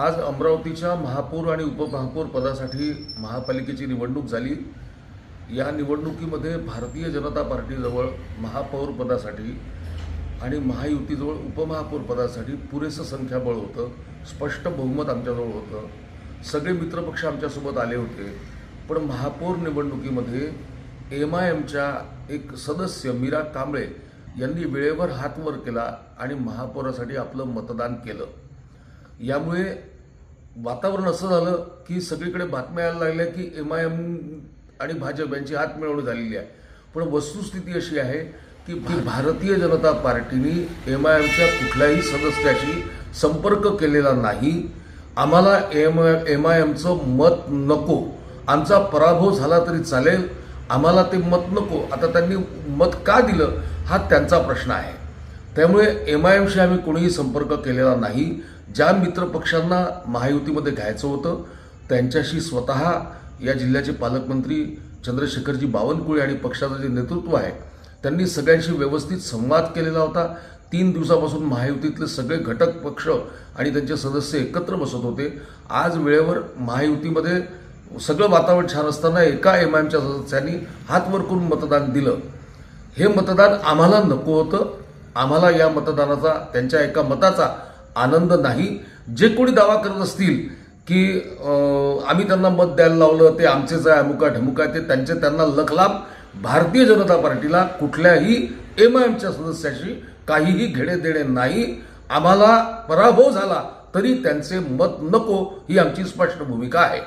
आज अमरावतीच्या महापौर आणि उपमहापौर पदासाठी महापालिकेची निवडणूक झाली। या निवडणुकीमध्ये भारतीय जनता पार्टीजवळ महापौर पदासाठी आणि महायुतीजवळ उपमहापौर पदासाठी पुरेसं संख्याबळ होतं, स्पष्ट बहुमत आमच्याजवळ होतं। सगळे मित्रपक्ष आमच्यासोबत आले होते। पण महापौर निवडणुकीमध्ये MIMच्या एक सदस्य मीरा कांबळे यांनी वेळेवर हात वर केला आणि महापौरासाठी आपलं मतदान केलं। यामुळे वातावरण असं झालं की सगळीकडे बातम्या यायला लागल्या की MIM आणि भाजप यांची हात मिळवणी झालेली आहे। पण वस्तुस्थिती अशी आहे की भारतीय जनता पार्टीने MIMच्या कुठल्याही सदस्याशी संपर्क केलेला नाही। आम्हाला MIMचं मत नको, आमचा पराभव झाला तरी चालेल, आम्हाला ते मत नको। आता त्यांनी मत का दिलं हा त्यांचा प्रश्न आहे। त्यामुळे MIMशी आम्ही कोणीही संपर्क केलेला नाही। ज्या मित्रपक्षांना महायुतीमध्ये घ्यायचं होतं त्यांच्याशी स्वतः या जिल्ह्याचे पालकमंत्री चंद्रशेखरजी बावनकुळे आणि पक्षाचं जे नेतृत्व आहे त्यांनी सगळ्यांशी व्यवस्थित संवाद केलेला होता। 3 दिवसापासून महायुतीतले सगळे घटक पक्ष आणि त्यांचे सदस्य एकत्र बसत होते। आज वेळेवर महायुतीमध्ये सगळं वातावरण छान असताना एका MIMच्या सदस्यांनी हात वर करून मतदान दिलं। हे मतदान आम्हाला नको होतं। आम्हाला या मतदानाचा, त्यांच्या एका मताचा आनंद नाही। जे कोणी दावा करत असतील की आम्ही त्यांना मत द्यायला लावलं, ते आमचेच आहे, अमुका ढमुका, ते त्यांना लखलाभ। भारतीय जनता पार्टीला कुठल्याही MIMच्या सदस्याशी काहीही घेणे देणे नाही। आम्हाला पराभव झाला तरी त्यांचे मत नको ही आमची स्पष्ट भूमिका आहे।